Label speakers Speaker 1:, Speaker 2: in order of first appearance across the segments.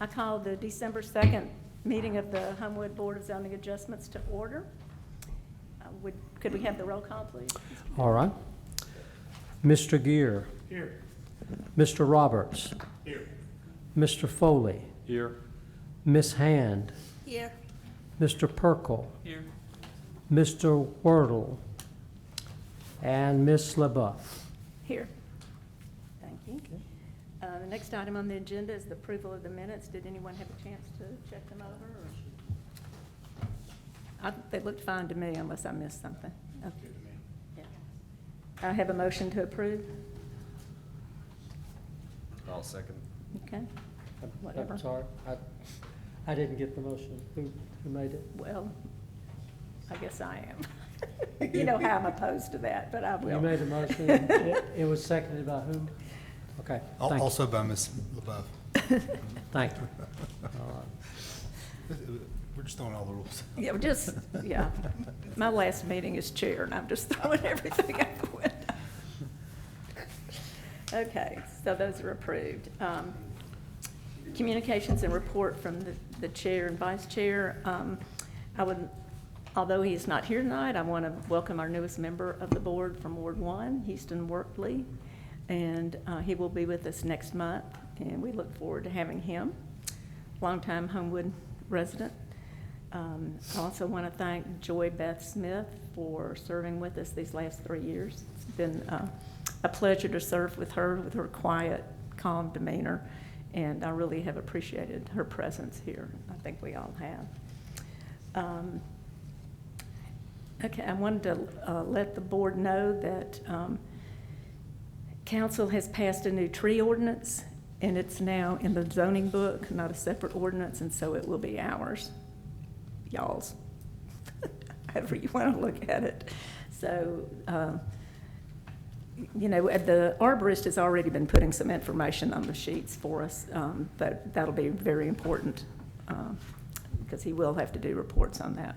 Speaker 1: I call the December 2nd meeting of the Homewood Board of Zoning Adjustments to order. Could we have the roll call, please?
Speaker 2: All right. Mr. Gear.
Speaker 3: Here.
Speaker 2: Mr. Roberts.
Speaker 3: Here.
Speaker 2: Mr. Foley.
Speaker 3: Here.
Speaker 2: Miss Hand.
Speaker 1: Here.
Speaker 2: Mr. Perkle.
Speaker 3: Here.
Speaker 2: Mr. Wordle. And Miss LaBeouf.
Speaker 1: Here. Thank you. The next item on the agenda is the approval of the minutes. Did anyone have a chance to check them over? They looked fine to me unless I missed something. Okay. Yeah. I have a motion to approve.
Speaker 4: I'll second.
Speaker 1: Okay. Whatever.
Speaker 2: I'm sorry, I didn't get the motion. Who made it?
Speaker 1: Well, I guess I am. You know how I'm opposed to that, but I will.
Speaker 2: You made the motion. It was seconded by whom? Okay. Thank you.
Speaker 5: Also by Ms. LaBeouf.
Speaker 2: Thank you. All right.
Speaker 5: We're just throwing all the rules.
Speaker 1: Yeah. My last meeting as chair, and I'm just throwing everything out the window. Okay, so those are approved. Communications and report from the chair and vice chair. Although he is not here tonight, I want to welcome our newest member of the board from Ward 1, Houston Workley, and he will be with us next month, and we look forward to having him. Longtime Homewood resident. I also want to thank Joy Beth Smith for serving with us these last 3 years. It's been a pleasure to serve with her quiet, calm demeanor, and I really have appreciated her presence here. I think we all have. Okay, I wanted to let the board know that council has passed a new tree ordinance, and it's now in the zoning book, not a separate ordinance, and so it will be ours. Y'all's, however you want to look at it. So, you know, the arborist has already been putting some information on the sheets for us, but that'll be very important because he will have to do reports on that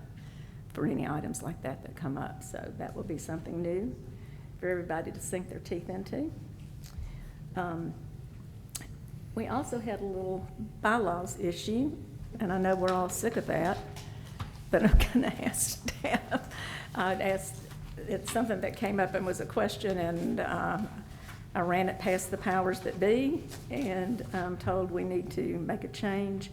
Speaker 1: for any items like that come up. So that will be something new for everybody to sink their teeth into. We also had a little bylaws issue, and I know we're all sick of that. But I'm going to ask staff. It's something that came up and was a question, and I ran it past the powers that be, and I'm told we need to make a change.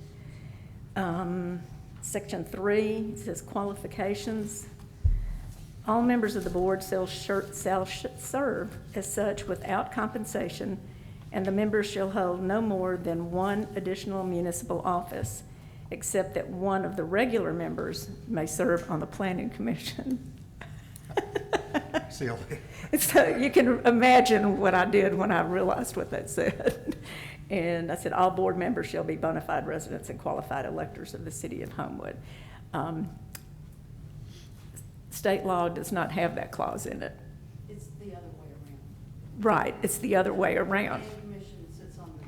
Speaker 1: Section 3 says qualifications. All members of the board shall serve as such without compensation, and the members shall hold no more than one additional municipal office, except that one of the regular members may serve on the planning commission.
Speaker 5: Silly.
Speaker 1: So you can imagine what I did when I realized what that said. And I said, all board members shall be bona fide residents and qualified electors of the city of Homewood. State law does not have that clause in it.
Speaker 6: It's the other way around.
Speaker 1: Right, it's the other way around.
Speaker 6: The commission sits on the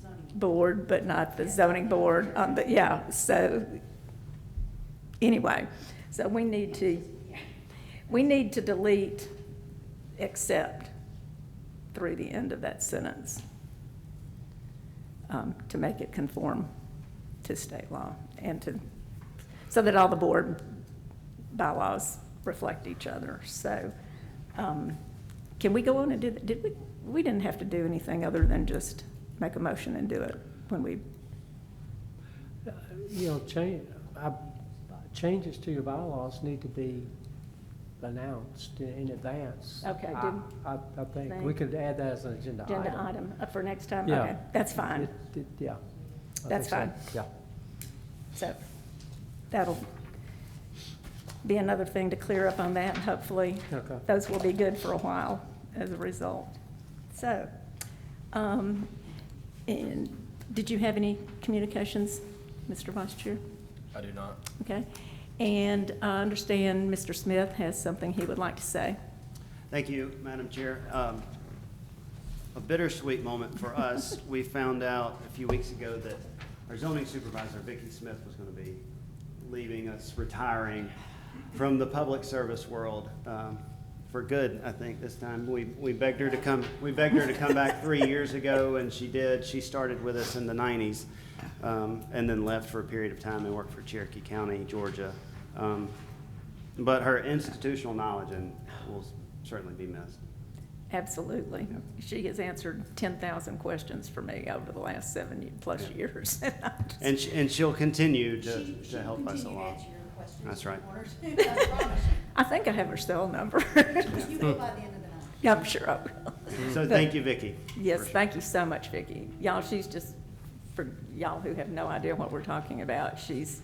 Speaker 6: zoning
Speaker 1: Board, but not the zoning board. Yeah, so anyway, so we need to delete except through the end of that sentence to make it conform to state law and so that all the board bylaws reflect each other. So can we go on and do that? We didn't have to do anything other than just make a motion and do it when we.
Speaker 2: You know, changes to your bylaws need to be announced in advance.
Speaker 1: Okay.
Speaker 2: I think we could add that as an agenda
Speaker 1: item for next time?
Speaker 2: Yeah.
Speaker 1: Okay, that's fine.
Speaker 2: Yeah.
Speaker 1: That's fine.
Speaker 2: Yeah.
Speaker 1: So that'll be another thing to clear up on that, and hopefully those will be good for a while as a result. So, and did you have any communications, Mr. Vice Chair?
Speaker 4: I do not.
Speaker 1: Okay. And I understand Mr. Smith has something he would like to say.
Speaker 7: Thank you, Madam Chair. A bittersweet moment for us. We found out a few weeks ago that our zoning supervisor, Vicki Smith, was going to be leaving us, retiring from the public service world. for good, I think, this time. We begged her to come back 3 years ago, and she did. She started with us in the 90s, and then left for a period of time and worked for Cherokee County, Georgia. But her institutional knowledge will certainly be missed.
Speaker 1: Absolutely. She has answered 10,000 questions for me over the last 7+ years.
Speaker 7: And she'll continue
Speaker 6: She
Speaker 7: to help us
Speaker 6: continue to
Speaker 7: along.
Speaker 6: answer your questions.
Speaker 7: That's right.
Speaker 6: if you want her to. I promise
Speaker 1: I think I have her cell number.
Speaker 6: you. You will by the end of the night.
Speaker 1: Yeah, I'm sure I will.
Speaker 7: So thank you, Vicki.
Speaker 1: Yes, thank you so much, Vicki. Y'all, she's just, for y'all who have no idea what we're talking about, she's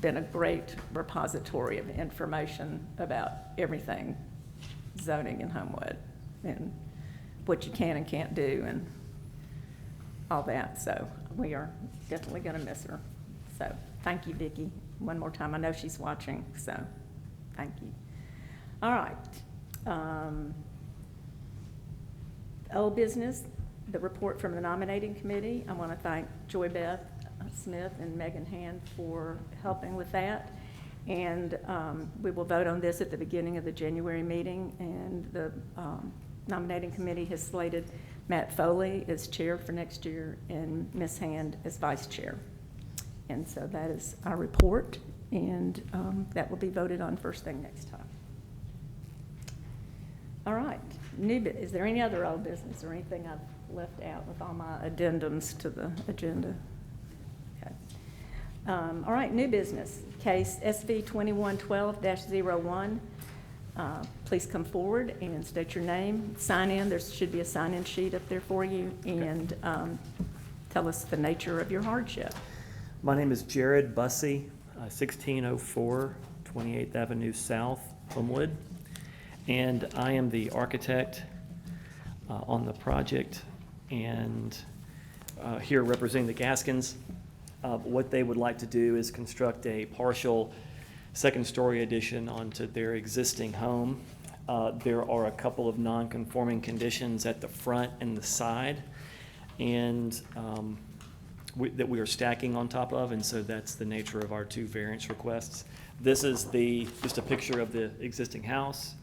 Speaker 1: been a great repository of information about everything zoning in Homewood and what you can and can't do and all that. So we are definitely going to miss her. So thank you, Vicki, one more time. I know she's watching, so thank you. All right. Old business, the report from the nominating committee. I want to thank Joy Beth Smith and Megan Hand for helping with that. And we will vote on this at the beginning of the January meeting. And the nominating committee has slated Matt Foley as chair for next year and Ms. Hand as vice chair. And so that is our report, and that will be voted on first thing next time. All right, is there any other old business or anything I've left out with all my addendums to the agenda? Okay. All right, new business, case SV 2112-01. Please come forward and state your name, sign in. There should be a sign-in sheet up there for you, and tell us the nature of your hardship.
Speaker 3: My name is Jared Bussey, 1604 28th Avenue South, Homewood, and I am the architect on the project, and here representing the Gaskins. What they would like to do is construct a partial second-story addition onto their existing home. There are a couple of non-conforming conditions at the front and the side, and that we are stacking on top of, and so that's the nature of our two variance requests. This is just a picture of the existing house.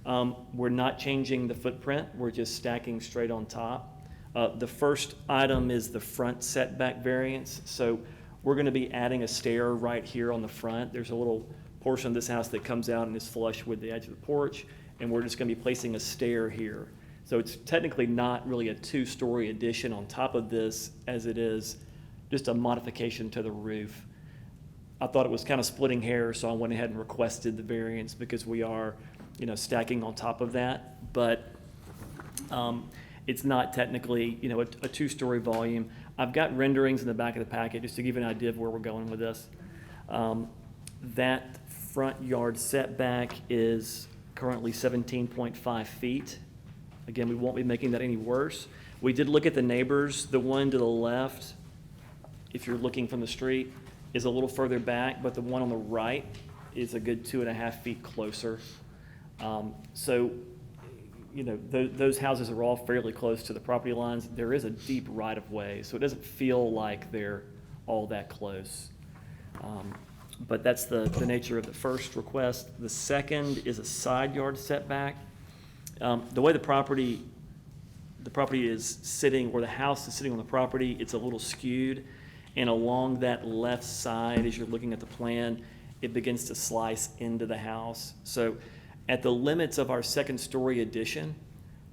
Speaker 3: We're not changing the footprint, we're just stacking straight on top. The first item is the front setback variance. So we're going to be adding a stair right here on the front. There's a little portion of this house that comes out and is flush with the edge of the porch, and we're just going to be placing a stair here. So it's technically not really a two-story addition on top of this, as it is just a modification to the roof. I thought it was kind of splitting hairs, so I went ahead and requested the variance because we are, stacking on top of that. But it's not technically, a two-story volume. I've got renderings in the back of the packet just to give you an idea of where we're going with this. That front yard setback is currently 17.5 feet. Again, we won't be making that any worse. We did look at the neighbors. The one to the left, if you're looking from the street, is a little further back, but the one on the right is a good 2.5 feet closer. So, those houses are all fairly close to the property lines. There is a deep right-of-way, so it doesn't feel like they're all that close. But that's the nature of the first request. The second is a side yard setback. The way the property is sitting, or the house is sitting on the property, it's a little skewed. And along that left side, as you're looking at the plan, it begins to slice into the house. So at the limits of our second-story addition,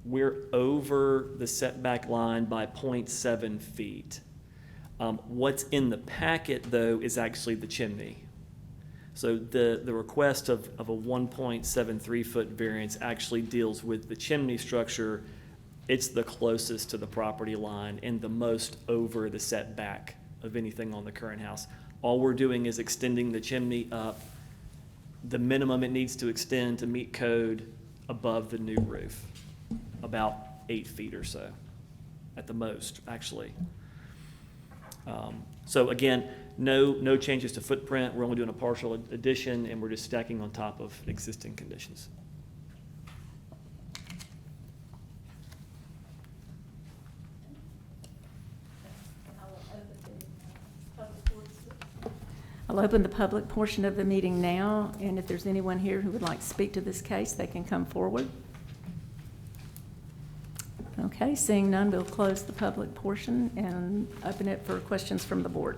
Speaker 3: we're over the setback line by 0.7 feet. What's in the packet, though, is actually the chimney. So the request of a 1.73-foot variance actually deals with the chimney structure. It's the closest to the property line and the most over the setback of anything on the current house. All we're doing is extending the chimney up the minimum it needs to extend to meet code above the new roof, about 8 feet or so, at the most, actually. So again, no changes to footprint. We're only doing a partial addition, and we're just stacking on top of existing conditions.
Speaker 1: I'll open the public portion of the meeting now, and if there's anyone here who would like to speak to this case, they can come forward. Okay, seeing none, we'll close the public portion and open it for questions from the board.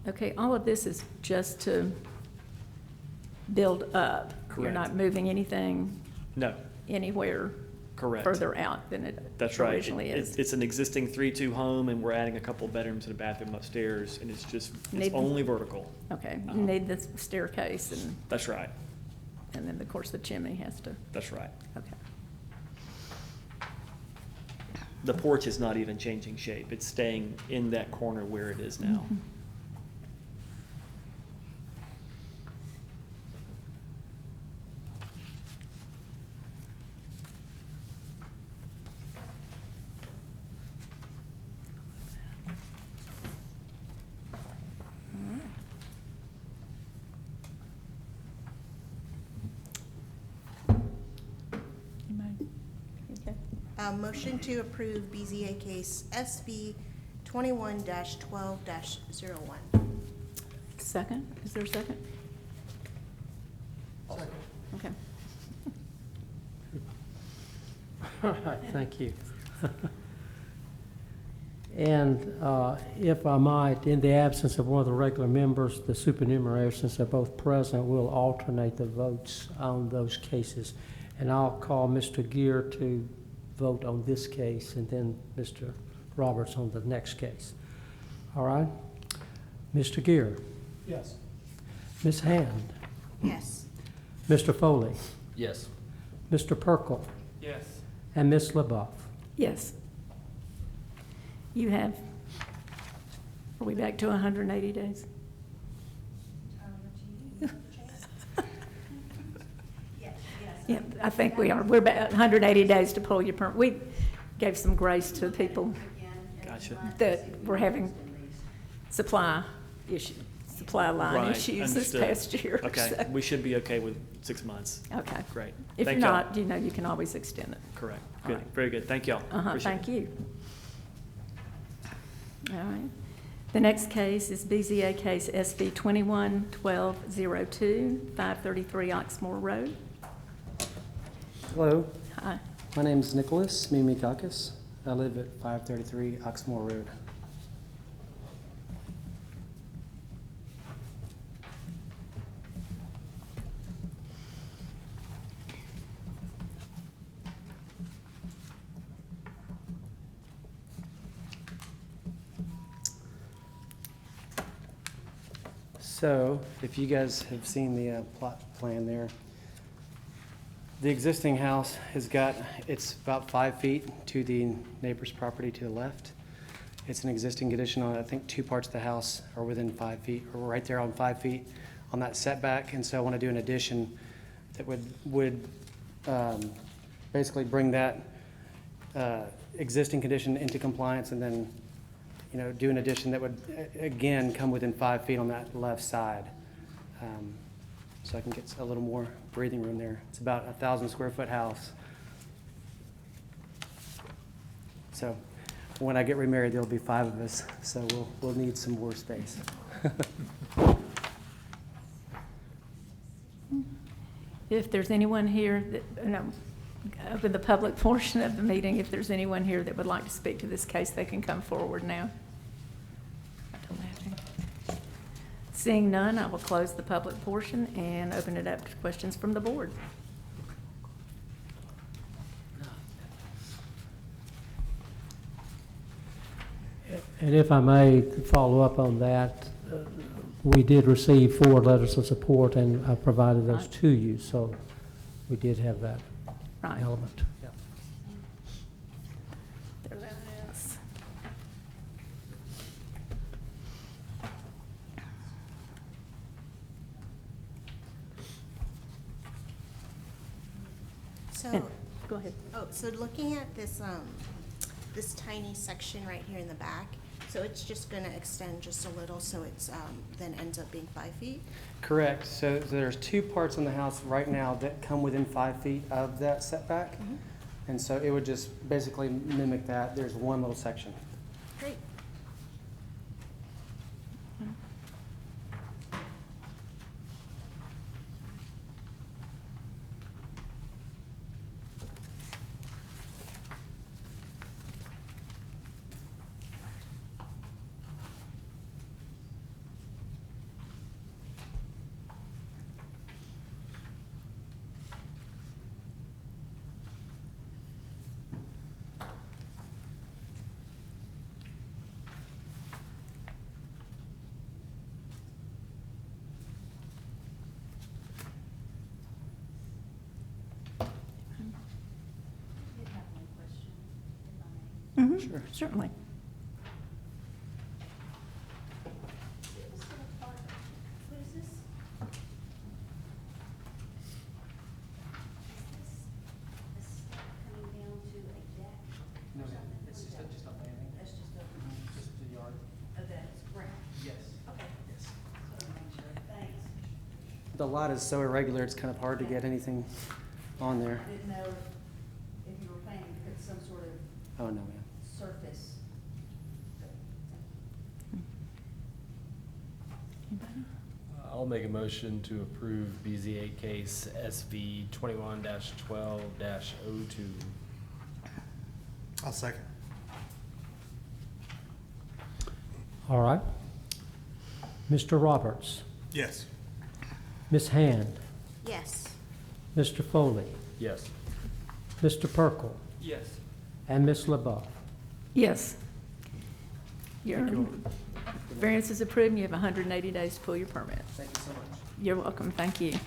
Speaker 1: Okay, all of this is just to build up. You're
Speaker 3: Correct.
Speaker 1: not moving anything
Speaker 3: No,
Speaker 1: anywhere
Speaker 3: correct.
Speaker 1: further out than it
Speaker 3: That's right.
Speaker 1: originally is.
Speaker 3: It's an existing 3-2 home, and we're adding a couple bedrooms and a bathroom upstairs, and it's
Speaker 1: Need-
Speaker 3: only vertical.
Speaker 1: Okay, you
Speaker 3: Uh-huh.
Speaker 1: need the staircase
Speaker 3: That's right.
Speaker 1: and then, of course, the chimney has to,
Speaker 3: That's right.
Speaker 1: okay.
Speaker 3: The porch is not even changing shape. It's staying in that corner where it is now.
Speaker 1: Mhm. All right. Anybody? Okay.
Speaker 6: Motion to approve BZA case SB 21-12-01.
Speaker 1: Second, is there a second?
Speaker 5: Second.
Speaker 1: Okay.
Speaker 2: All right, thank you. And if I might, in the absence of one of the regular members, the supernumerary, since they're both present, will alternate the votes on those cases. And I'll call Mr. Gear to vote on this case, and then Mr. Roberts on the next case. All right? Mr. Gear,
Speaker 5: Yes.
Speaker 2: Ms. Hand,
Speaker 6: Yes.
Speaker 2: Mr. Foley,
Speaker 4: Yes.
Speaker 2: Mr. Perkel,
Speaker 5: Yes.
Speaker 2: and Ms. LaBeouf.
Speaker 1: Yes. You have, are we back to 180 days? Yeah, I think we are. We're about 180 days to pull your permit. We gave some grace to people
Speaker 3: Gotcha.
Speaker 1: that were having supply line
Speaker 3: Right,
Speaker 1: issues this
Speaker 3: understood.
Speaker 1: past year.
Speaker 3: Okay,
Speaker 1: so-
Speaker 3: we should be okay with 6 months.
Speaker 1: Okay.
Speaker 3: Great.
Speaker 1: If you're
Speaker 3: Thank y'all.
Speaker 1: not, you can always extend it.
Speaker 3: Correct.
Speaker 1: All
Speaker 3: Good,
Speaker 1: right.
Speaker 3: very good. Thank y'all. Appreciate it.
Speaker 1: Thank you. All right. The next case is BZA case SB 21-1202, 533 Oxmoor Road.
Speaker 8: Hello,
Speaker 1: Hi.
Speaker 8: my name is Nicholas Mimikakis. I live at 533 Oxmoor Road. So, if you guys have seen the plot plan there, the existing house it's about 5 feet to the neighbor's property to the left. It's an existing condition on, I think, 2 parts of the house are within 5 feet, or right there on 5 feet on that setback. And so I want to do an addition that would basically bring that existing condition into compliance, and then, do an addition that would, again, come within 5 feet on that left side. So I can get a little more breathing room there. It's about 1,000 square foot house. So when I get remarried, there'll be 5 of us, so we'll need some more space.
Speaker 1: If there's anyone here that, open the public portion of the meeting, if there's anyone here that would like to speak to this case, they can come forward now. I don't have to. Seeing none, I will close the public portion and open it up to questions from the board.
Speaker 2: And if I may follow up on that, we did receive 4 letters of support, and I provided those
Speaker 1: Right.
Speaker 2: to you, so we did have that
Speaker 1: Right.
Speaker 2: element.
Speaker 1: There that is.
Speaker 6: So,
Speaker 1: Go ahead.
Speaker 6: so looking at this, this tiny section right here in the back, so So it's just gonna extend just a little, so it's, then ends up being 5 feet?
Speaker 8: Correct. So there's two parts in the house right now that come within 5 feet of that setback. And so it would just basically mimic that. There's one little section.
Speaker 6: Great.
Speaker 8: Sure.
Speaker 1: Certainly.
Speaker 8: No, it's just a landing.
Speaker 9: That's just
Speaker 8: Just the yard.
Speaker 9: that's ground.
Speaker 8: Yes.
Speaker 9: Okay.
Speaker 8: Yes.
Speaker 9: So to make sure. Thanks.
Speaker 8: The lot is so irregular, it's kind of hard to get anything on there.
Speaker 9: I didn't know if you were planning to put some sort of
Speaker 8: Oh, no, ma'am.
Speaker 9: surface.
Speaker 4: I'll make a motion to approve BZA case SV 21-12-02.
Speaker 5: I'll second.
Speaker 2: All right. Mr. Roberts,
Speaker 5: Yes.
Speaker 2: Ms. Hand,
Speaker 6: Yes.
Speaker 2: Mr. Foley,
Speaker 4: Yes.
Speaker 2: Mr. Perkel,
Speaker 3: Yes.
Speaker 2: and Ms. LaBeouf.
Speaker 1: Yes. Your variance is approved, and you have 180 days to pull your permit.
Speaker 8: Thank you so much.
Speaker 1: You're welcome, thank you.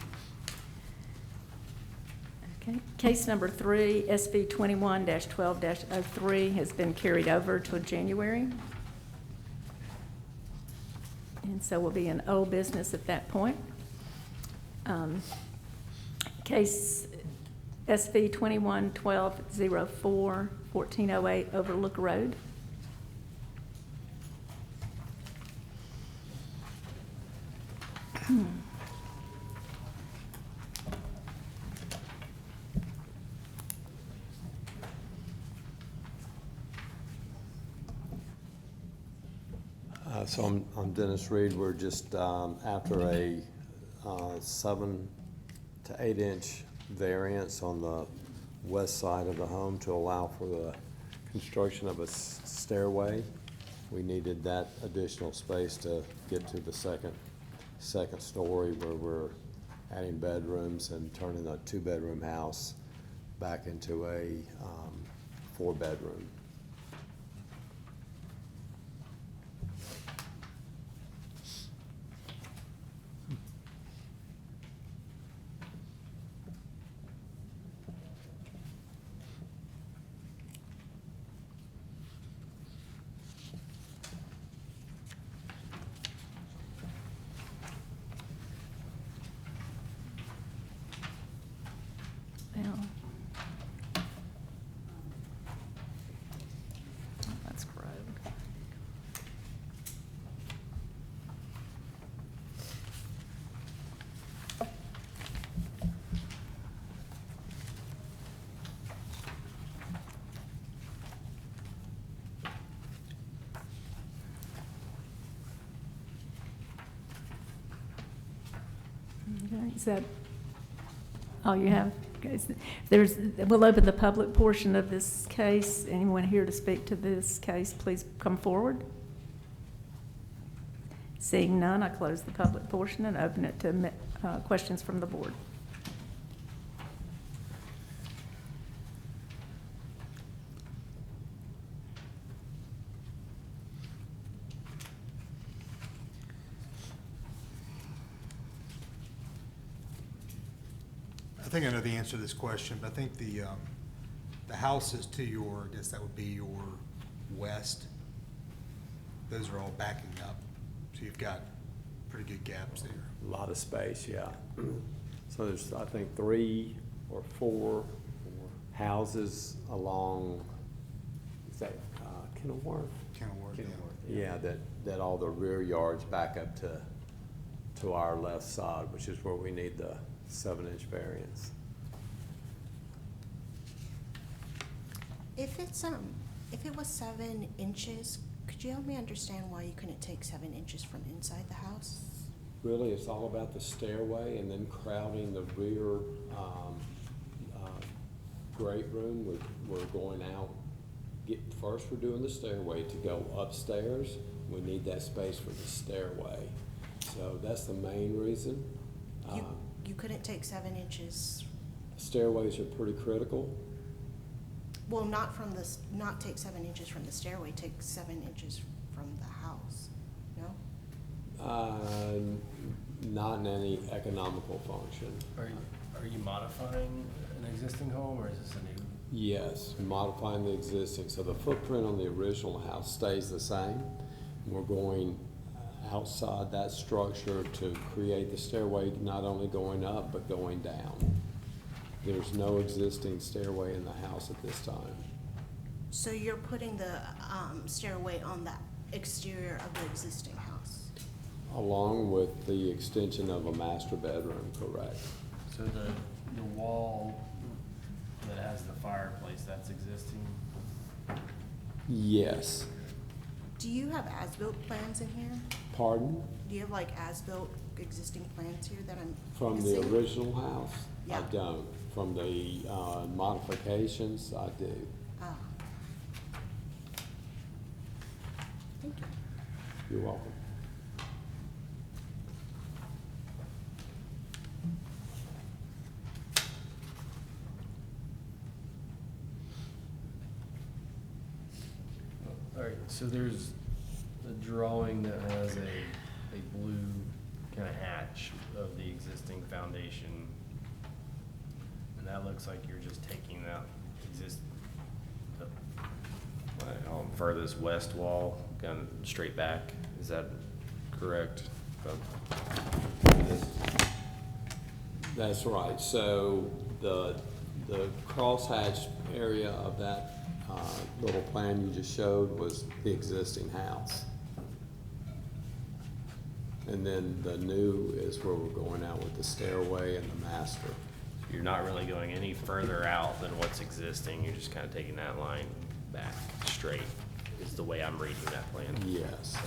Speaker 1: Okay, case number 3, SV 21-12-03 has been carried over to January. And so we'll be in old business at that point. Case SV 21-12-04, 1408 Overlook Road.
Speaker 10: So I'm Dennis Reed. We're just after a 7 to 8 inch variance on the west side of the home to allow for the construction of a stairway. We needed that additional space to get to the second story where we're adding bedrooms and turning a 2-bedroom house back into a 4-bedroom.
Speaker 1: Well, that's road. Okay, is that all you have? Okay, we'll open the public portion of this case. Anyone here to speak to this case, please come forward. Seeing none, I close the public portion and open it to questions from the board.
Speaker 5: I think I know the answer to this question, but I think the house is to your, I guess that would be your west. Those are all backing up, so you've got pretty good gaps there.
Speaker 10: A lot of space, yeah. So there's, I think, 3 or 4 houses along, is that Kenilworth?
Speaker 5: Kenilworth, yeah.
Speaker 10: Yeah, that all the rear yards back up to our left side, which is where we need the 7-inch variance.
Speaker 6: If it was 7 inches, could you help me understand why you couldn't take 7 inches from inside the house?
Speaker 10: Really, it's all about the stairway and then crowding the rear great room. We're going out. First, we're doing the stairway to go upstairs. We need that space for the stairway. So that's the main reason.
Speaker 6: You couldn't take 7 inches,
Speaker 10: Stairways are pretty critical.
Speaker 6: well, not take 7 inches from the stairway, take 7 inches from the house, no?
Speaker 10: Not in any economical function.
Speaker 4: Are you modifying an existing home, or is this a new?
Speaker 10: Yes, modifying the existing, so the footprint on the original house stays the same. We're going outside that structure to create the stairway, not only going up, but going down. There's no existing stairway in the house at this time.
Speaker 6: So you're putting the stairway on the exterior of the existing house?
Speaker 10: Along with the extension of a master bedroom, correct?
Speaker 4: So the wall that has the fireplace, that's existing?
Speaker 10: Yes.
Speaker 6: Do you have as-built plans in here?
Speaker 10: Pardon?
Speaker 6: Do you have like as-built existing plans here that I'm
Speaker 10: From the
Speaker 6: missing?
Speaker 10: original house? I
Speaker 6: Yeah.
Speaker 10: don't. From the modifications, I do.
Speaker 6: Ah. Thank you.
Speaker 10: You're welcome.
Speaker 4: All right, so there's a drawing that has a blue kind of hatch of the existing foundation. And that looks like you're just taking that furthest west wall, kind of straight back. Is that correct?
Speaker 10: That's right. So the crosshatch area of that little plan you just showed was the existing house. And then the new is where we're going out with the stairway and the master.
Speaker 4: You're not really going any further out than what's existing. You're just kind of taking that line back straight, is the way I'm reading that plan.
Speaker 10: Yes.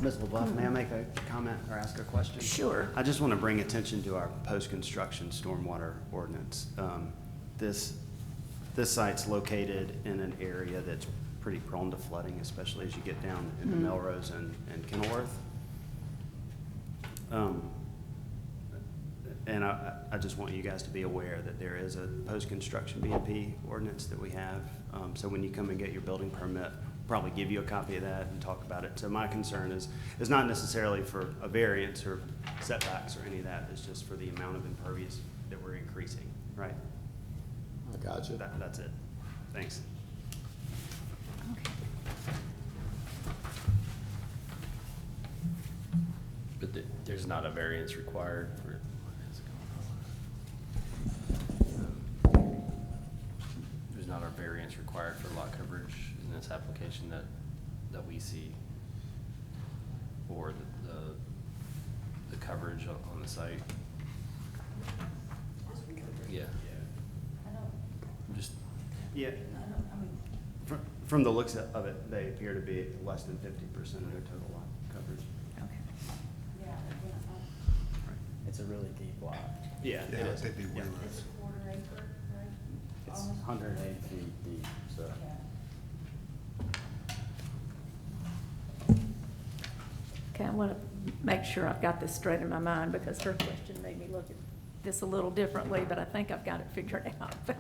Speaker 7: Ms. LeBlanc, may I make a comment or ask a question?
Speaker 1: Sure.
Speaker 7: I just want to bring attention to our post-construction stormwater ordinance. This site's located in an area that's pretty prone to flooding, especially as you get down into Melrose and Kenilworth. And I just want you guys to be aware that there is a post-construction BMP ordinance that we have. So when you come and get your building permit, probably give you a copy of that and talk about it. So my concern is not necessarily for a variance or setbacks or any of that. It's just for the amount of impervious that we're increasing, right?
Speaker 10: I got you.
Speaker 7: That's it. Thanks.
Speaker 1: Okay.
Speaker 4: But there's not a variance required for, there's not a variance required for lot coverage in this application that we see, or the coverage on the site. Yeah. Just,
Speaker 7: Yeah. From the looks of it, they appear to be less than 50% of their total lot coverage.
Speaker 1: Okay.
Speaker 8: It's a really deep lot.
Speaker 7: Yeah, it
Speaker 5: Yeah,
Speaker 7: is.
Speaker 5: they'd be willows.
Speaker 9: It's a quarter acre, right?
Speaker 8: It's
Speaker 9: Almost.
Speaker 8: 108 feet deep, so.
Speaker 9: Yeah.
Speaker 1: Okay, I want to make sure I've got this straight in my mind, because her question made me look at this a little differently, but I think I've got it figured out. But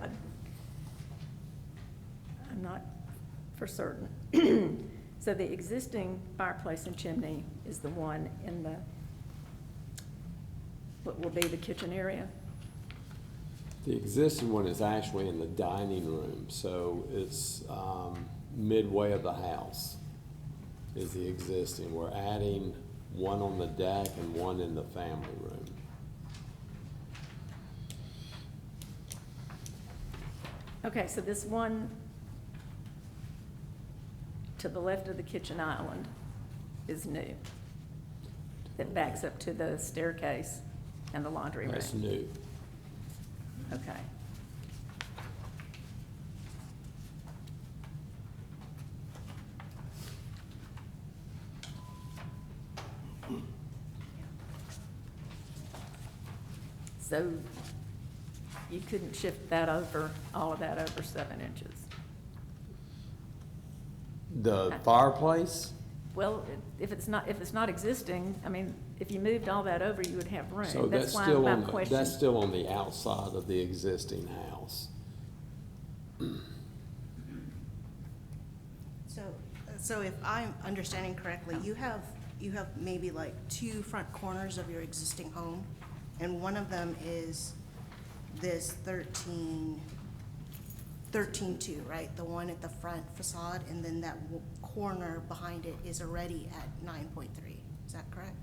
Speaker 1: I'm not for certain. So the existing fireplace and chimney is the one in the, what will be the kitchen area?
Speaker 10: The existing one is actually in the dining room, so it's midway of the house is the existing. We're adding one on the deck and one in the family room.
Speaker 1: Okay, so this one to the left of the kitchen island is new. That backs up to the staircase and the laundry room.
Speaker 10: That's new.
Speaker 1: Okay. So you couldn't shift that over, all of that over 7 inches?
Speaker 10: The fireplace?
Speaker 1: Well, if it's not existing, I mean, if you moved all that over, you would have room.
Speaker 10: So that's
Speaker 1: why
Speaker 10: still
Speaker 1: my
Speaker 10: on the,
Speaker 1: question.
Speaker 10: that's still on the outside of the existing house.
Speaker 6: So if I'm understanding correctly, you have maybe like 2 front corners of your existing home, and one of them is this 13.2, right? The one at the front facade, and then that corner behind it is already at 9.3. Is that correct?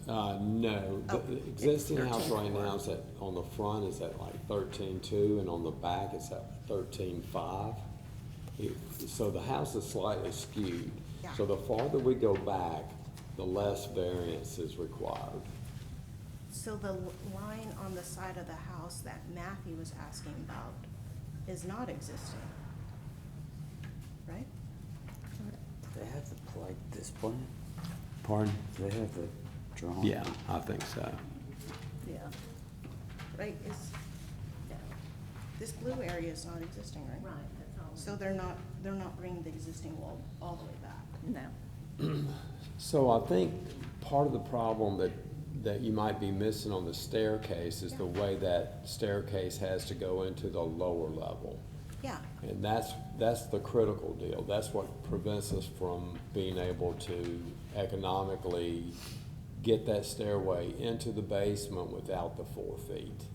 Speaker 10: No,
Speaker 6: Oh,
Speaker 10: the
Speaker 6: it's
Speaker 10: existing house right
Speaker 6: 13.4.
Speaker 10: now is at, on the front is at like 13.2, and on the back it's at 13.5. So the house is slightly skewed.
Speaker 6: Yeah.
Speaker 10: So the farther we go back, the less variance is required.
Speaker 6: So the line on the side of the house that Matthew was asking about is not existing, right?
Speaker 11: They have the like this plan?
Speaker 10: Pardon?
Speaker 11: They have the drawing?
Speaker 10: Yeah, I think so.
Speaker 1: Yeah.
Speaker 6: Right, this blue area is not existing, right?
Speaker 1: Right, that's all.
Speaker 6: So they're not bringing the existing wall all the way back.
Speaker 1: No.
Speaker 10: So I think part of the problem that you might be missing on the staircase is the way that staircase has to go into the lower level.
Speaker 6: Yeah,
Speaker 10: And that's the critical deal. That's what prevents us from being able to economically get that stairway into the basement without the 4 feet.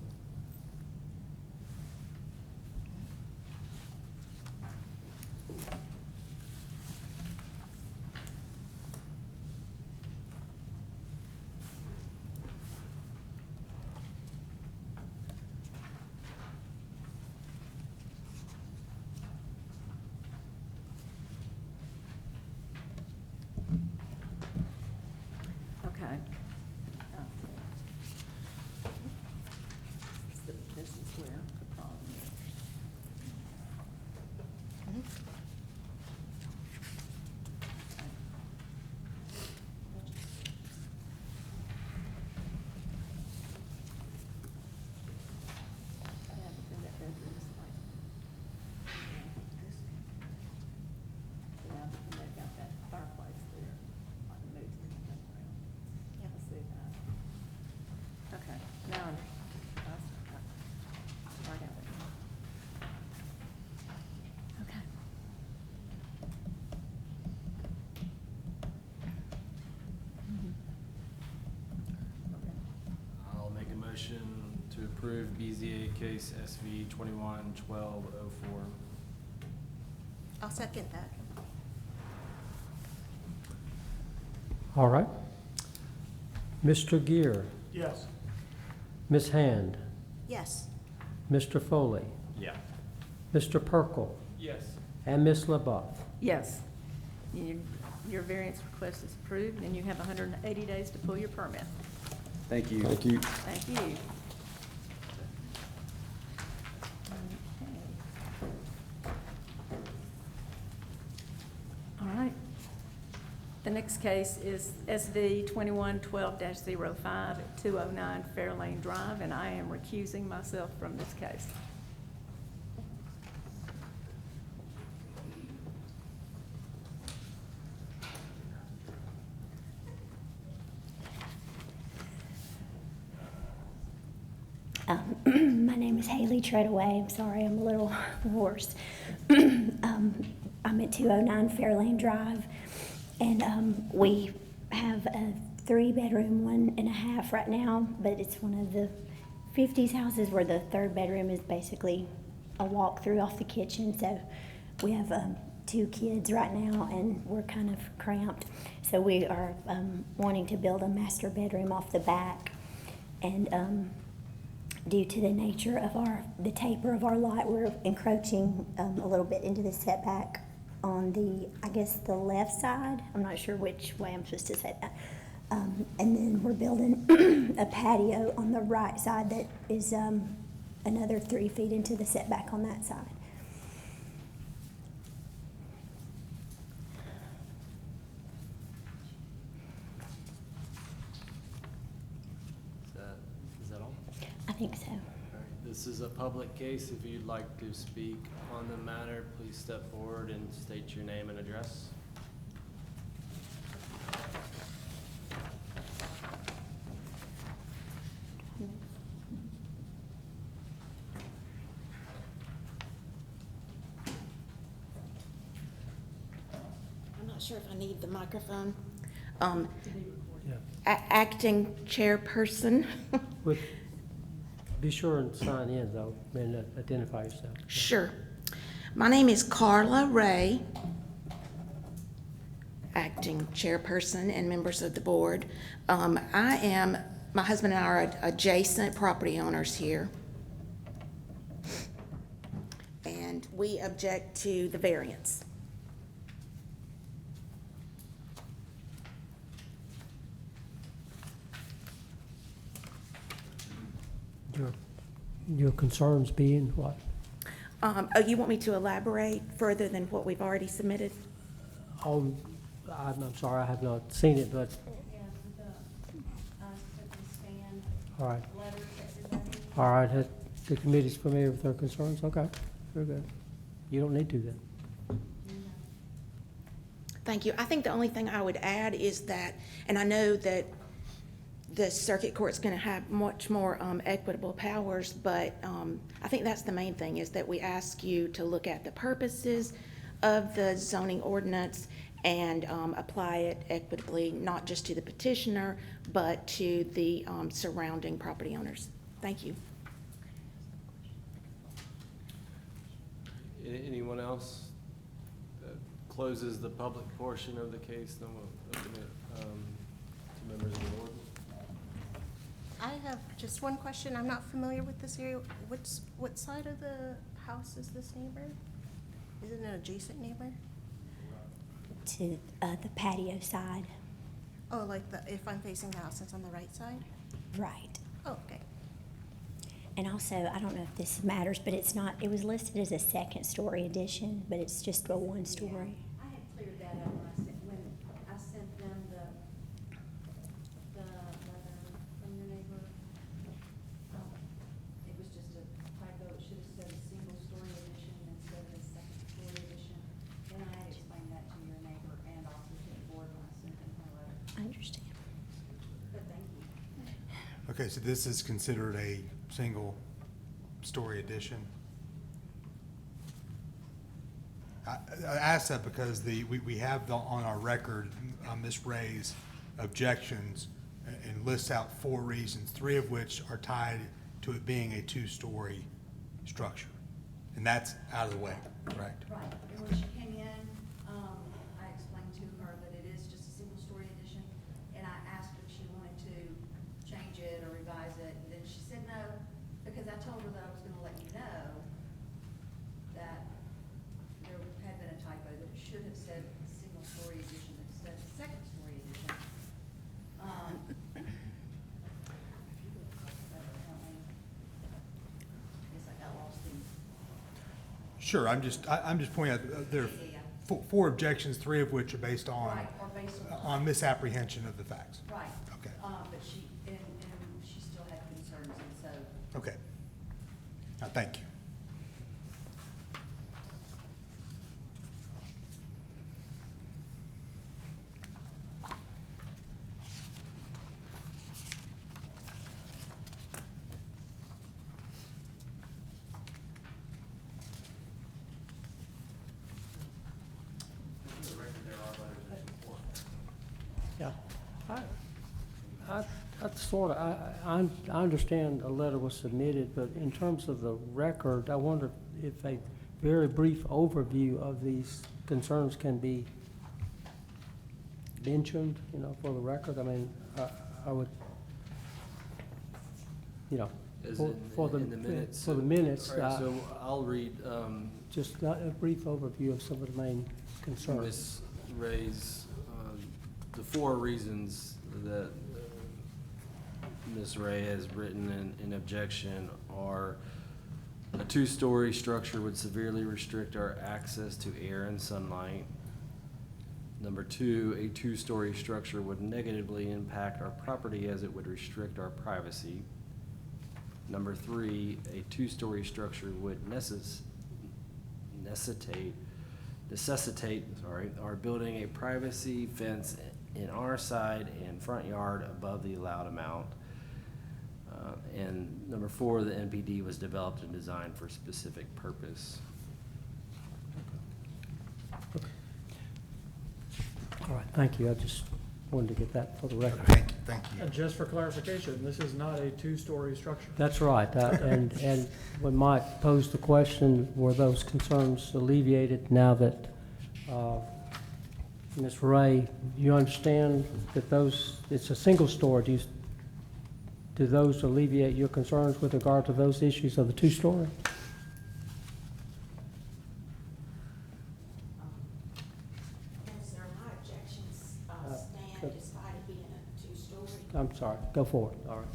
Speaker 1: Okay. This is where the problem is. Yeah, but then that bedroom's like- Yeah, but then they've got that fireplace there, like moved in the background.
Speaker 6: Yeah.
Speaker 1: I see that. Okay, now I got it. Okay.
Speaker 4: I'll make a motion to approve BZA case SV 21-1204.
Speaker 6: I'll second that.
Speaker 2: All right. Mr. Gear,
Speaker 4: Yes.
Speaker 2: Ms. Hand,
Speaker 6: Yes.
Speaker 2: Mr. Foley,
Speaker 4: Yeah.
Speaker 2: Mr. Perkel,
Speaker 4: Yes.
Speaker 2: and Ms. LaBeouf.
Speaker 1: Yes. Your variance request is approved, and you have 180 days to pull your permit.
Speaker 11: Thank you.
Speaker 10: Thank you.
Speaker 1: Thank you. Okay. All right. The next case is SD 2112-05 at 209 Fairlane Drive, and I am recusing myself from this case.
Speaker 12: My name is Haley Treadaway. I'm sorry, I'm a little hoarse. I'm at 209 Fairlane Drive. And we have a 3-bedroom, 1.5 right now, but it's one of the 50s houses where the 3rd bedroom is basically a walk-through off the kitchen. So we have 2 kids right now, and we're kind of cramped. So we are wanting to build a master bedroom off the back. And due to the nature of the taper of our lot, we're encroaching a little bit into the setback on the, I guess, the left side. I'm not sure which way I'm supposed to say that. And then we're building a patio on the right side that is another 3 feet into the setback on that side.
Speaker 4: Is that all?
Speaker 12: I think so.
Speaker 4: All right, this is a public case. If you'd like to speak on the matter, please step forward and state your name and address.
Speaker 6: I'm not sure if I need the microphone.
Speaker 2: Yeah.
Speaker 6: Acting chairperson.
Speaker 2: Be sure and sign in, though, and identify yourself.
Speaker 6: Sure. My name is Carla Ray, acting chairperson and members of the board. My husband and I are adjacent property owners here. And we object to the variance.
Speaker 2: Your concerns being what?
Speaker 6: Oh, you want me to elaborate further than what we've already submitted?
Speaker 2: I'm sorry, I have not seen it, but, all right. All right, the committee's familiar with their concerns? Okay, very good. You don't need to then.
Speaker 6: Thank you. I think the only thing I would add is that, and I know that the circuit court's going to have much more equitable powers, but I think that's the main thing, is that we ask you to look at the purposes of the zoning ordinance and apply it equitably, not just to the petitioner, but to the surrounding property owners. Thank you.
Speaker 4: Anyone else? That closes the public portion of the case, then we'll open it to members of the board.
Speaker 6: I have just one question. I'm not familiar with this area. What side of the house is this neighbor? Is it an adjacent neighbor?
Speaker 12: To the patio side.
Speaker 6: Oh, like if I'm facing the house, it's on the right side?
Speaker 12: Right.
Speaker 6: Oh, okay.
Speaker 12: And also, I don't know if this matters, but it was listed as a 2nd-story addition, but it's just a 1-story.
Speaker 9: I had cleared that up when I sent them the letter from your neighbor. It was just a typo. It should have said a single-story addition instead of a 2nd-story addition. And I had explained that to your neighbor and also to the board when I sent them my letter.
Speaker 12: I understand.
Speaker 9: But thank you.
Speaker 5: Okay, so this is considered a single-story addition? I asked that because we have on our record Ms. Ray's objections and lists out 4 reasons, 3 of which are tied to it being a 2-story structure. And that's out of the way, correct?
Speaker 9: Right, and when she came in, I explained to her that it is just a single-story addition, and I asked if she wanted to change it or revise it, and then she said no, because I told her that I was gonna let you know that there had been a typo, that it should have said single-story addition instead of 2nd-story addition. Guess I got lost in.
Speaker 5: Sure, I'm just pointing out, there are
Speaker 9: Yeah.
Speaker 5: 4 objections, 3 of which are based on,
Speaker 9: Right, or based
Speaker 5: on misapprehension of the facts.
Speaker 9: Right.
Speaker 5: Okay.
Speaker 9: But she still had concerns, and so.
Speaker 5: Okay. Thank you.
Speaker 4: For the record, there are letters of support.
Speaker 2: That's sort of, I understand a letter was submitted, but in terms of the record, I wonder if a very brief overview of these concerns can be mentioned, you know, for the record. I mean, I would, you know,
Speaker 4: Is
Speaker 2: for
Speaker 4: it
Speaker 2: for the
Speaker 4: in the minutes?
Speaker 2: For the minutes,
Speaker 4: All right, so I'll read,
Speaker 2: just a brief overview of some of the main concerns.
Speaker 4: Ms. Ray's, the 4 reasons that Ms. Ray has written in objection are: a 2-story structure would severely restrict our access to air and sunlight. Number 2, a 2-story structure would negatively impact our property as it would restrict our privacy. Number 3, a 2-story structure would necessitate our building a privacy fence in our side and front yard above the allowed amount. And number 4, the NPD was developed and designed for a specific purpose.
Speaker 2: All right, thank you. I just wanted to get that for the record.
Speaker 5: Thank you.
Speaker 13: And just for clarification, this is not a 2-story structure.
Speaker 2: That's right, and when Mike posed the question, were those concerns alleviated now that, Ms. Ray, you understand that those, it's a single story, do those alleviate your concerns with regard to those issues of the 2-story?
Speaker 6: No, sir, my objections stand despite it being a 2-story.
Speaker 2: I'm sorry, go for it, all right.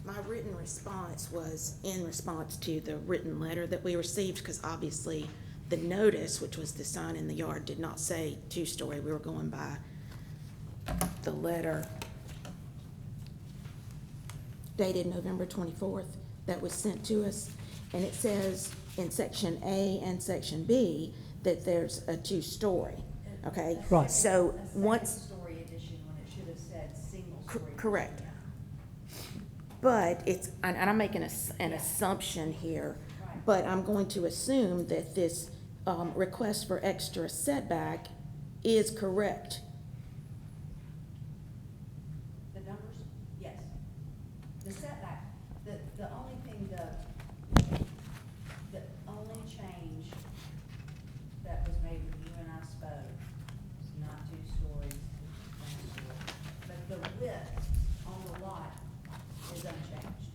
Speaker 6: My written response was in response to the written letter that we received, because obviously the notice, which was the sign in the yard, did not say 2-story. We were going by the letter dated November 24th that was sent to us. And it says in section A and section B that there's a 2-story, okay?
Speaker 2: Right.
Speaker 6: So
Speaker 9: A
Speaker 6: once.
Speaker 9: second-story addition when it should have said single-story.
Speaker 6: Correct. But it's, and I'm making an assumption here,
Speaker 9: Right.
Speaker 6: but I'm going to assume that this request for extra setback is correct.
Speaker 9: The numbers, yes. The setback, the only thing, the only change that was made when you and I spoke is not 2 stories, it's 1 story. But the width on the lot is unchanged.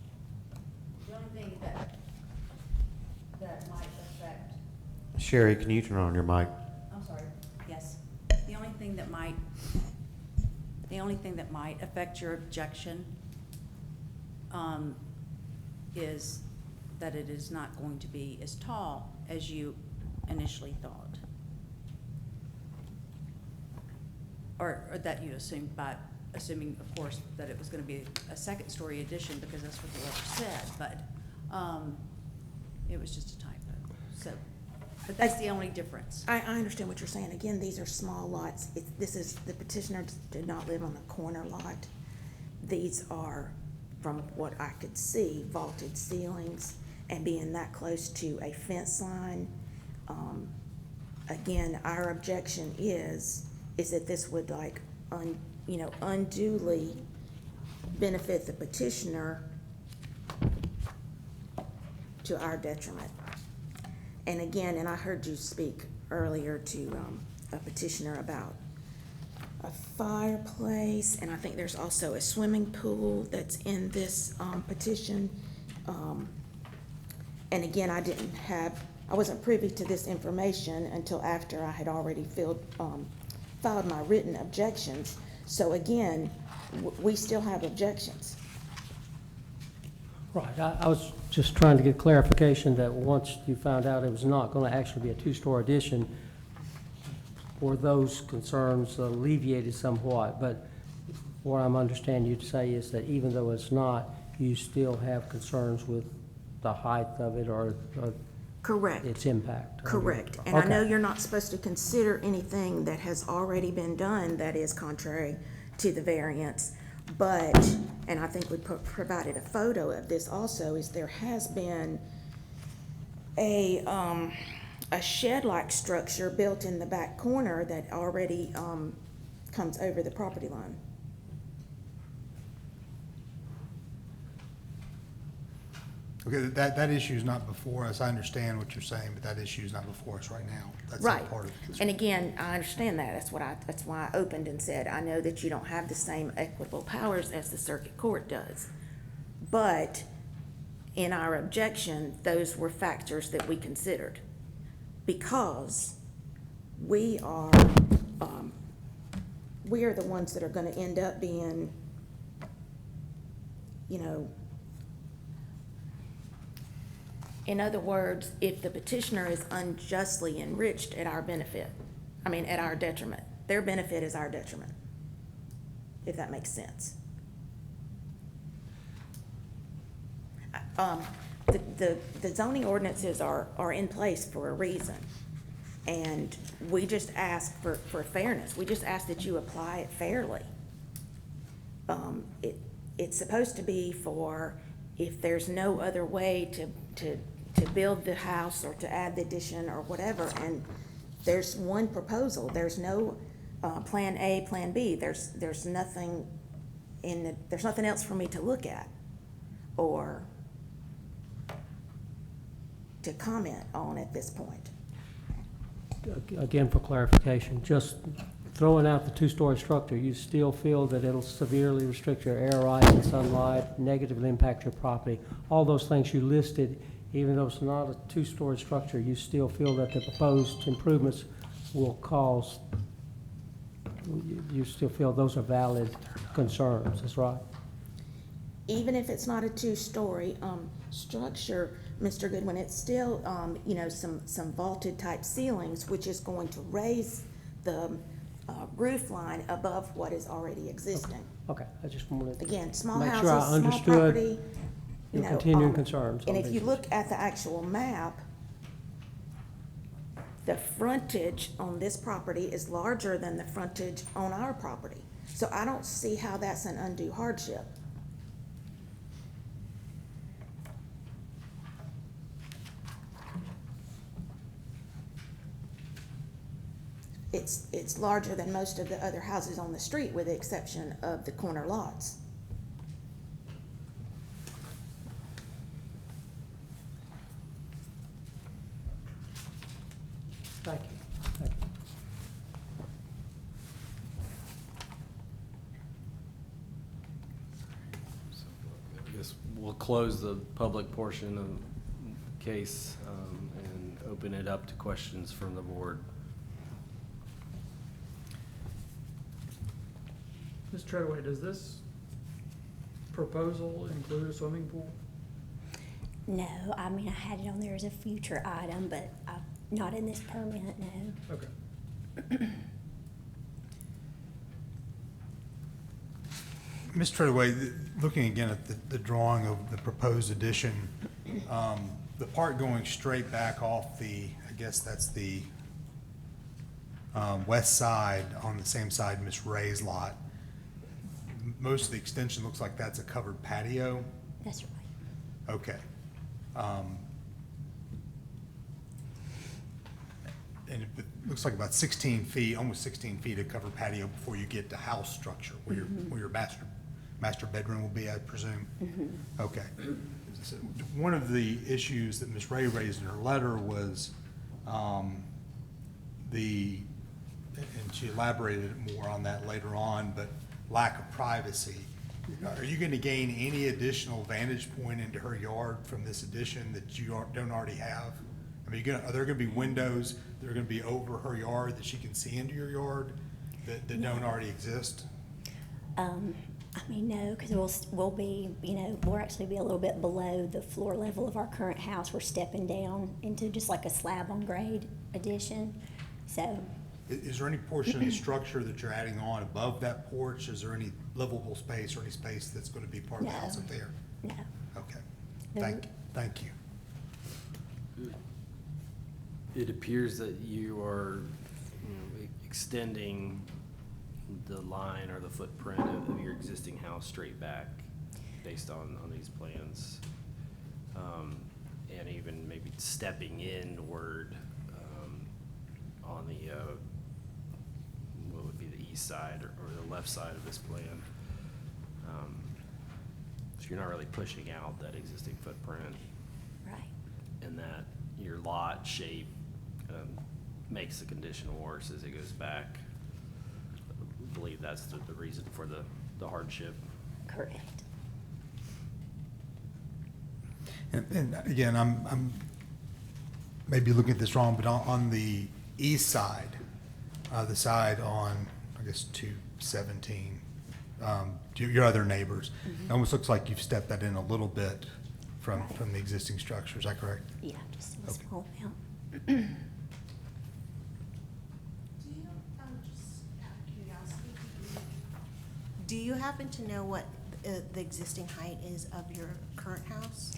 Speaker 9: The only thing that might affect,
Speaker 14: Sherry, can you turn on your mic?
Speaker 9: I'm sorry, yes. The only thing that might affect your objection is that it is not going to be as tall as you initially thought. Or that you assumed by assuming, of course, that it was gonna be a 2nd-story addition, because that's what the letter said, but it was just a typo, so. But that's the only difference.
Speaker 6: I understand what you're saying. Again, these are small lots. This is, the petitioner did not live on a corner lot. These are, from what I could see, vaulted ceilings, and being that close to a fence line. Again, our objection is that this would unduly benefit the petitioner to our detriment. And again, and I heard you speak earlier to a petitioner about a fireplace, and I think there's also a swimming pool that's in this petition. And again, I wasn't privy to this information until after I had already filed my written objections. So again, we still have objections.
Speaker 2: Right, I was just trying to get clarification that once you found out it was not going to actually be a 2-story addition, were those concerns alleviated somewhat? But what I'm understanding you to say is that even though it's not, you still have concerns with the height of it or
Speaker 6: Correct.
Speaker 2: its impact.
Speaker 6: Correct. And I know
Speaker 2: Okay.
Speaker 6: you're not supposed to consider anything that has already been done that is contrary to the variance, but, and I think we provided a photo of this also, is there has been a shed-like structure built in the back corner that already comes over the property line.
Speaker 5: Okay, that issue's not before us. I understand what you're saying, but that issue's not before us right now. That's not
Speaker 6: Right.
Speaker 5: part of it.
Speaker 6: And again, I understand that. That's why I opened and said, I know that you don't have the same equitable powers as the circuit court does. But in our objection, those were factors that we considered. Because we are the ones that are gonna end up being, you know, in other words, if the petitioner is unjustly enriched at our benefit, at our detriment, their benefit is our detriment, if that makes sense. The zoning ordinances are in place for a reason, and we just ask for fairness. We just ask that you apply it fairly. It's supposed to be for if there's no other way to build the house or to add the addition or whatever, and there's one proposal, there's no plan A, plan B, there's nothing there's nothing else for me to look at or to comment on at this point.
Speaker 2: Again, for clarification, just throwing out the two-story structure, you still feel that it'll severely restrict your air rights and sunlight, negatively impact your property, all those things you listed, even though it's not a two-story structure, you still feel that the proposed improvements will cause, you still feel those are valid concerns, that's right?
Speaker 6: Even if it's not a two-story structure, Mr. Goodwin, it's still, some vaulted type ceilings, which is going to raise the roof line above what is already existing.
Speaker 2: Okay, I just wanted to
Speaker 6: Again, small
Speaker 2: make sure I
Speaker 6: houses, small
Speaker 2: understood
Speaker 6: property.
Speaker 2: your continuing concerns
Speaker 6: And
Speaker 2: on
Speaker 6: if you
Speaker 2: these
Speaker 6: look at the actual map, the frontage on this property is larger than the frontage on our property. So I don't see how that's an undue hardship. It's larger than most of the other houses on the street, with the exception of the corner lots.
Speaker 2: Thank you. Thank you.
Speaker 4: I guess we'll close the public portion of the case and open it up to questions from the board.
Speaker 13: Ms. Treadaway, does this proposal include a swimming pool?
Speaker 12: No, I had it on there as a future item, but not in this permit, no.
Speaker 13: Okay.
Speaker 5: Ms. Treadaway, looking again at the drawing of the proposed addition, the part going straight back off I guess that's the west side, on the same side Ms. Ray's lot, most of the extension looks like that's a covered patio?
Speaker 12: That's right.
Speaker 5: Okay. And it looks like about 16 feet, almost 16 feet of covered patio before you get to house structure, where your master bedroom will be, I presume? Okay. So one of the issues that Ms. Ray raised in her letter was and she elaborated more on that later on, but lack of privacy. Are you going to gain any additional vantage point into her yard from this addition that you don't already have? Are there going to be windows that are going to be over her yard that she can see into your yard that don't already exist?
Speaker 12: No, because we'll be, we'll actually be a little bit below the floor level of our current house. We're stepping down into just like a slab on grade addition, so.
Speaker 5: Is there any portion of the structure that you're adding on above that porch? Is there any livable space or any space that's going to be part of the house up there?
Speaker 12: No.
Speaker 5: Okay. Thank you.
Speaker 4: It appears that you are extending the line or the footprint of your existing house straight back based on these plans. And even maybe stepping inward on the what would be the east side or the left side of this plan. you're not really pushing out that existing footprint,
Speaker 12: Right.
Speaker 4: and that your lot shape makes the condition worse as it goes back. I believe that's the reason for the hardship.
Speaker 12: Correct.
Speaker 5: And again, I'm maybe looking at this wrong, but on the east side, the side on, I guess, 217, your other neighbors, it almost looks like you've stepped that in a little bit from the existing structure. Is that correct?
Speaker 12: Yeah, just a
Speaker 5: Okay.
Speaker 12: small amount.
Speaker 15: Do you, just out of curiosity, do you happen to know what the existing height is of your current house?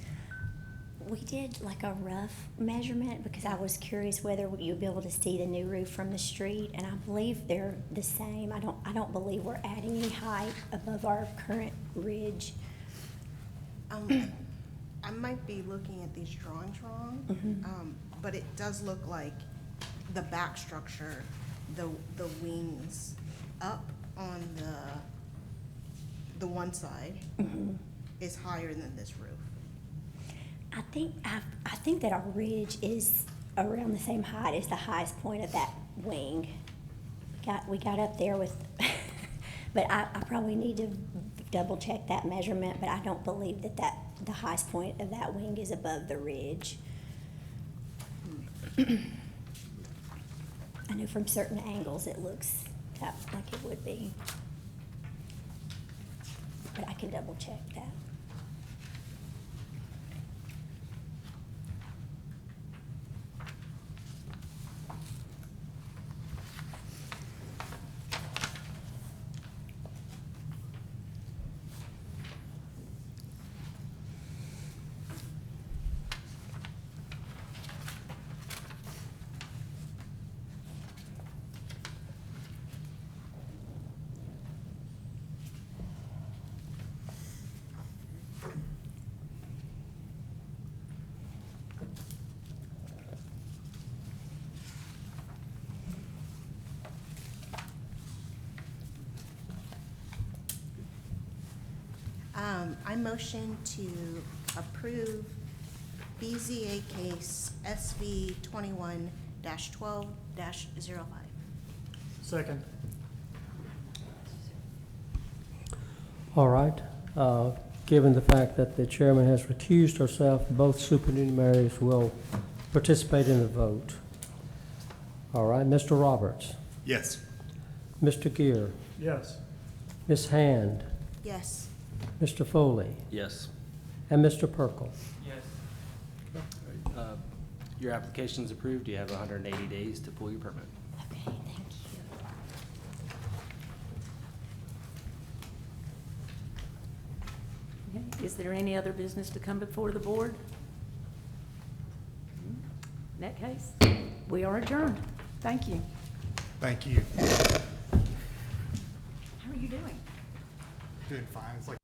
Speaker 12: We did like a rough measurement because I was curious whether you'd be able to see the new roof from the street, and I believe they're the same. I don't believe we're adding any height above our current ridge.
Speaker 15: I might be looking at these drawings wrong, but it does look like the back structure, the wings up on the one side is higher than this roof.
Speaker 12: I think that our ridge is around the same height as the highest point of that wing. We got up there with, but I probably need to double check that measurement, but I don't believe that the highest point of that wing is above the ridge. I know from certain angles it looks like it would be, but I can double check that.
Speaker 15: I motion to approve BZA case SV 21-12-05.
Speaker 13: Second.
Speaker 2: All right. Given the fact that the chairman has recused herself, both supernumeraries will participate in the vote. All right, Mr. Roberts,
Speaker 5: Yes.
Speaker 2: Mr. Gear,
Speaker 13: Yes.
Speaker 2: Ms. Hand,
Speaker 15: Yes.
Speaker 2: Mr. Foley,
Speaker 4: Yes.
Speaker 2: and Mr. Perkel.
Speaker 8: Yes. Your application's approved. You have 180 days to pull your permit.
Speaker 12: Okay, thank you.
Speaker 1: Okay, is there any other business to come before the board? In that case, we are adjourned. Thank you.
Speaker 5: Thank you.
Speaker 1: How are you doing?
Speaker 5: Doing fine. It's like